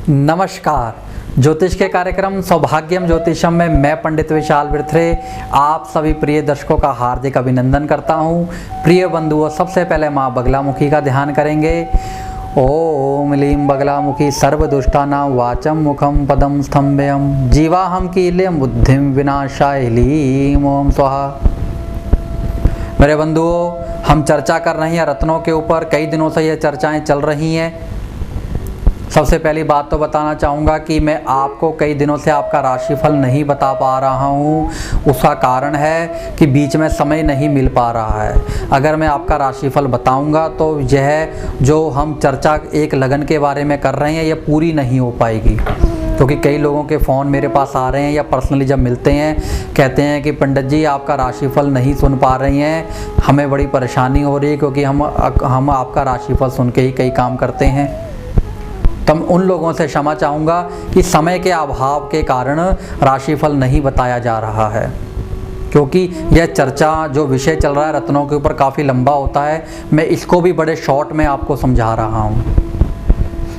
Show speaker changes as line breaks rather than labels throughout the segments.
नमस्कार। ज्योतिष के कार्यक्रम सौभाग्यम ज्योतिषम में मैं पंडित विशाल बिरथरे आप सभी प्रिय दर्शकों का हार्दिक अभिनंदन करता हूँ। प्रिय बंधुओं, सबसे पहले माँ बगलामुखी का ध्यान करेंगे। ओम लीम बगलामुखी सर्वदुष्टानां वाचम मुखम पदम स्तंभयम जीवाहम कील्यम बुद्धिम विनाशाय लीम ओम स्वाहा। मेरे बंधुओं, हम चर्चा कर रहे हैं रत्नों के ऊपर। कई दिनों से ये चर्चाएं चल रही हैं। सबसे पहली बात तो बताना चाहूँगा कि मैं आपको कई दिनों से आपका राशिफल नहीं बता पा रहा हूँ। उसका कारण है कि बीच में समय नहीं मिल पा रहा है। अगर मैं आपका राशिफल बताऊँगा तो यह जो हम चर्चा एक लगन के बारे में कर रहे हैं यह पूरी नहीं हो पाएगी, क्योंकि कई लोगों के फ़ोन मेरे पास आ रहे हैं या पर्सनली जब मिलते हैं कहते हैं कि पंडित जी आपका राशिफल नहीं सुन पा रही हैं, हमें बड़ी परेशानी हो रही है क्योंकि हम आपका राशिफल सुन के ही कई काम करते हैं। तो उन लोगों से क्षमा चाहूँगा कि समय के अभाव के कारण राशिफल नहीं बताया जा रहा है, क्योंकि यह चर्चा जो विषय चल रहा है रत्नों के ऊपर काफ़ी लंबा होता है। मैं इसको भी बड़े शॉर्ट में आपको समझा रहा हूँ,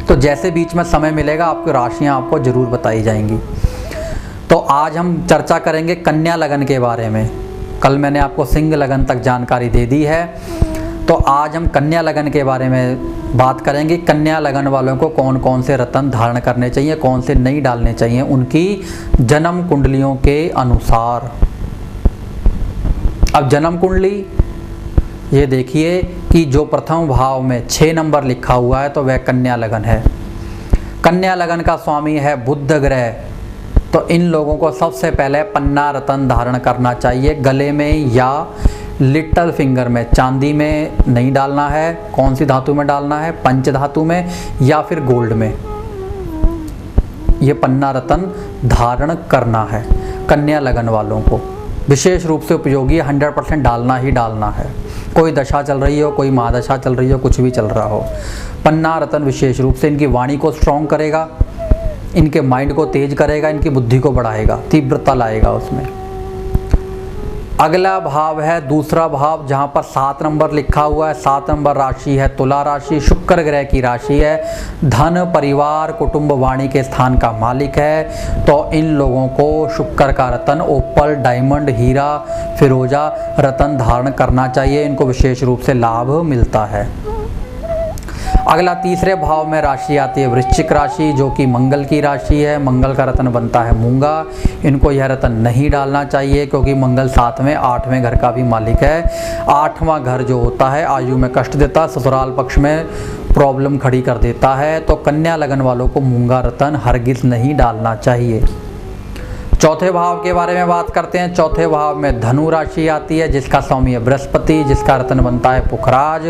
तो जैसे बीच में समय मिलेगा आपको राशियाँ आपको ज़रूर बताई जाएंगी। तो आज हम चर्चा करेंगे कन्या लगन के बारे में। कल मैंने आपको सिंह लगन तक जानकारी दे दी है, तो आज हम कन्या लगन के बारे में बात करेंगे। कन्या लगन वालों को कौन कौन से रत्न धारण करने चाहिए, कौन से नहीं डालने चाहिए, उनकी जन्म कुंडलियों के अनुसार। अब जन्म कुंडली ये देखिए कि जो प्रथम भाव में 6 नंबर लिखा हुआ है तो वह कन्या लगन है। कन्या लगन का स्वामी है बुध ग्रह। तो इन लोगों को सबसे पहले पन्ना रत्न धारण करना चाहिए। गले में या लिटल फिंगर में, चांदी में नहीं डालना है। कौन सी धातु में डालना है? पंच धातु में या फिर गोल्ड में। ये पन्ना रत्न धारण करना है कन्या लगन वालों को। विशेष रूप से उपयोगी 100% डालना ही डालना है। कोई दशा चल रही हो, कोई महादशा चल रही हो, कुछ भी चल रहा हो, पन्ना रत्न विशेष रूप से इनकी वाणी को स्ट्रॉन्ग करेगा, इनके माइंड को तेज करेगा, इनकी बुद्धि को बढ़ाएगा, तीव्रता लाएगा उसमें। अगला भाव है दूसरा भाव, जहाँ पर 7 नंबर लिखा हुआ है। 7 नंबर राशि है तुला राशि, शुक्र ग्रह की राशि है। धन परिवार कुटुंब वाणी के स्थान का मालिक है। तो इन लोगों को शुक्र का रत्न ओपल, डायमंड, हीरा, फिरोजा रत्न धारण करना चाहिए। इनको विशेष रूप से लाभ मिलता है। अगला तीसरे भाव में राशि आती है वृश्चिक राशि, जो कि मंगल की राशि है। मंगल का रत्न बनता है मूंगा। इनको यह रत्न नहीं डालना चाहिए, क्योंकि मंगल 7वें 8वें घर का भी मालिक है। 8वां घर जो होता है आयु में कष्ट देता, ससुराल पक्ष में प्रॉब्लम खड़ी कर देता है। तो कन्या लगन वालों को मूंगा रत्न हरगिज नहीं डालना चाहिए। चौथे भाव के बारे में बात करते हैं। चौथे भाव में धनु राशि आती है, जिसका स्वामी है बृहस्पति, जिसका रत्न बनता है पुखराज।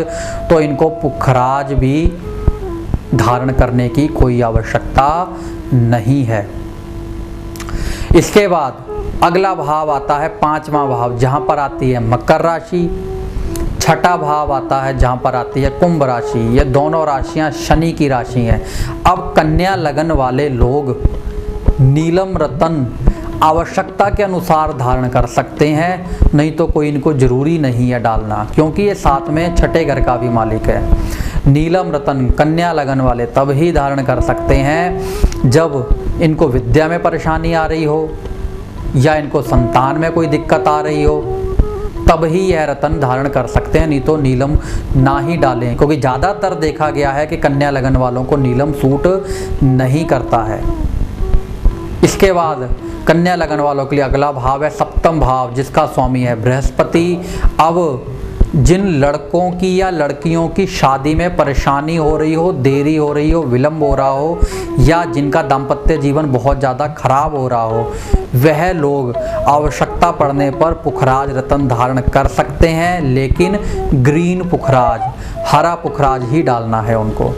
तो इनको पुखराज भी धारण करने की कोई आवश्यकता नहीं है। इसके बाद अगला भाव आता है 5वां भाव, जहां पर आती है मकर राशि। छठा भाव आता है जहां पर आती है कुंभ राशि। ये दोनों राशियां शनि की राशि हैं। अब कन्या लगन वाले लोग नीलम रत्न आवश्यकता के अनुसार धारण कर सकते हैं, नहीं तो कोई इनको जरूरी नहीं है डालना, क्योंकि ये 7वें छठे घर का भी मालिक है। नीलम रत्न कन्या लगन वाले तब ही धारण कर सकते हैं जब इनको विद्या में परेशानी आ रही हो या इनको संतान में कोई दिक्कत आ रही हो, तब ही यह रत्न धारण कर सकते हैं। नहीं तो नीलम ना ही डालें, क्योंकि ज़्यादातर देखा गया है कि कन्या लगन वालों को नीलम सूट नहीं करता है। इसके बाद कन्या लगन वालों के लिए अगला भाव है 7वां भाव, जिसका स्वामी है बृहस्पति। अब जिन लड़कों की या लड़कियों की शादी में परेशानी हो रही हो, देरी हो रही हो, विलंब हो रहा हो, या जिनका दाम्पत्य जीवन बहुत ज़्यादा खराब हो रहा हो, वह लोग आवश्यकता पड़ने पर पुखराज रत्न धारण कर सकते हैं, लेकिन ग्रीन पुखराज, हरा पुखराज ही डालना है उनको।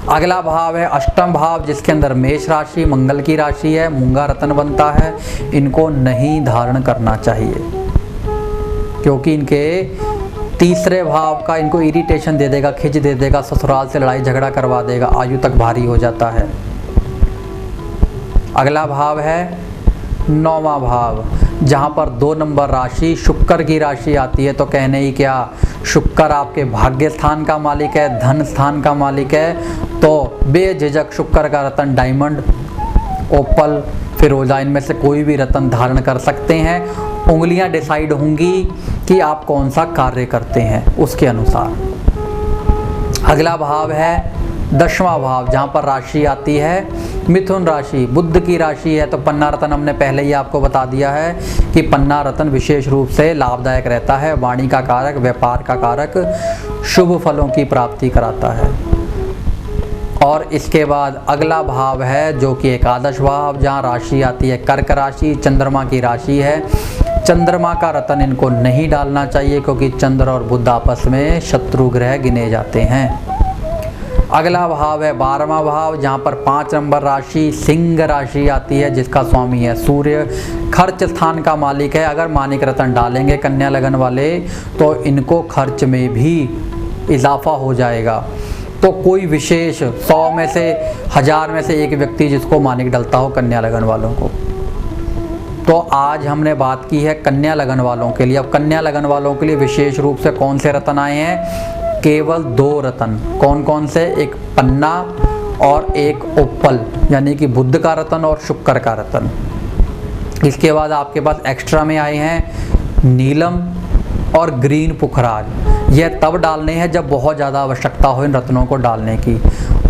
अगला भाव है 8वां भाव, जिसके अंदर मेष राशि मंगल की राशि है। मूंगा रत्न बनता है। इनको नहीं धारण करना चाहिए, क्योंकि इनके तीसरे भाव का इनको इरिटेशन दे देगा, खिंच दे देगा, ससुराल से लड़ाई झगड़ा करवा देगा, आयु तक भारी हो जाता है। अगला भाव है 9वां भाव, जहाँ पर 2 नंबर राशि शुक्र की राशि आती है। तो कहने ही क्या, शुक्र आपके भाग्य स्थान का मालिक है, धन स्थान का मालिक है। तो बेझिझक शुक्र का रत्न डायमंड, ओपल, फिरोजा, इनमें से कोई भी रत्न धारण कर सकते हैं। उंगलियां डिसाइड होंगी कि आप कौन सा कार्य करते हैं उसके अनुसार। अगला भाव है 10वां भाव, जहाँ पर राशि आती है मिथुन राशि, बुध की राशि है। तो पन्ना रत्न हमने पहले ही आपको बता दिया है कि पन्ना रत्न विशेष रूप से लाभदायक रहता है, वाणी का कारक, व्यापार का कारक, शुभ फलों की प्राप्ति कराता है। और इसके बाद अगला भाव है जो कि एकादश भाव, जहाँ राशि आती है कर्क राशि, चंद्रमा की राशि है। चंद्रमा का रत्न इनको नहीं डालना चाहिए क्योंकि चंद्र और बुध आपस में शत्रु ग्रह गिने जाते हैं। अगला भाव है 12वां भाव, जहाँ पर 5 नंबर राशि सिंह राशि आती है, जिसका स्वामी है सूर्य, खर्च स्थान का मालिक है। अगर माणिक रत्न डालेंगे कन्या लगन वाले तो इनको खर्च में भी इजाफा हो जाएगा। तो कोई विशेष 100 में से 1000 में से एक व्यक्ति जिसको माणिक डलता हो कन्या लगन वालों को। तो आज हमने बात की है कन्या लगन वालों के लिए। अब कन्या लगन वालों के लिए विशेष रूप से कौन से रत्न आए हैं? केवल 2 रत्न। कौन कौन से? एक पन्ना और एक ओप्पल, यानी कि बुध का रत्न और शुक्र का रत्न। इसके बाद आपके पास एक्स्ट्रा में आए हैं नीलम और ग्रीन पुखराज। यह तब डालने हैं जब बहुत ज़्यादा आवश्यकता हो इन रत्नों को डालने की।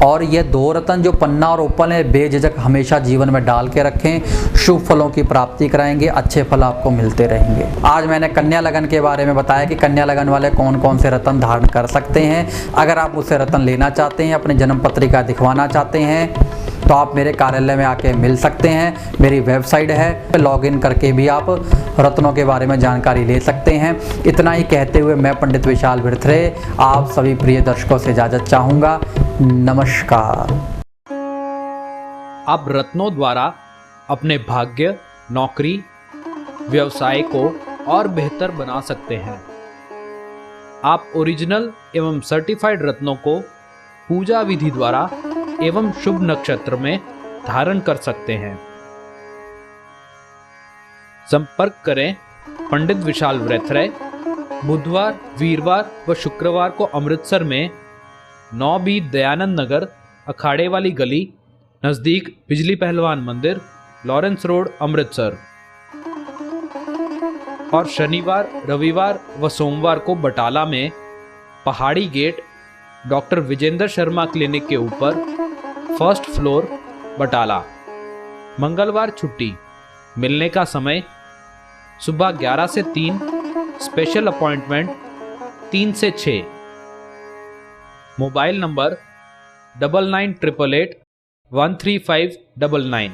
और ये 2 रत्न जो पन्ना और ओप्पल है बेझिझक हमेशा जीवन में डाल के रखें, शुभ फलों की प्राप्ति कराएंगे, अच्छे फल आपको मिलते रहेंगे। आज मैंने कन्या लगन के बारे में बताया कि कन्या लगन वाले कौन कौन से रत्न धारण कर सकते हैं। अगर आप मुझसे रत्न लेना चाहते हैं, अपनी जन्म पत्रिका दिखवाना चाहते हैं, तो आप मेरे कार्यालय में आके मिल सकते हैं। मेरी वेबसाइट है, लॉगिन करके भी आप रत्नों के बारे में जानकारी ले सकते हैं। इतना ही कहते हुए मैं पंडित विशाल भिरथरे आप सभी प्रिय दर्शकों से इजाज़त चाहूँगा। नमस्कार।
आप रत्नों द्वारा अपने भाग्य, नौकरी, व्यवसाय को और बेहतर बना सकते हैं। आप ओरिजिनल एवं सर्टिफाइड रत्नों को पूजा विधि द्वारा एवं शुभ नक्षत्र में धारण कर सकते हैं। संपर्क करें पंडित विशाल भिरथरे। बुधवार, वीरवार व शुक्रवार को अमृतसर में 9B दयानंद नगर, अखाड़े वाली गली, नज़दीक बिजली पहलवान मंदिर, लॉरेंस रोड, अमृतसर। और शनिवार, रविवार व सोमवार को बटाला में Pahadi gate, doctor Vijendra Sharma clinic के ऊपर, 1st फ्लोर, बटाला। मंगलवार छुट्टी। मिलने का समय सुबह 11 से 3, स्पेशल अपॉइंटमेंट 3 से 6। Mobile number 9988813599।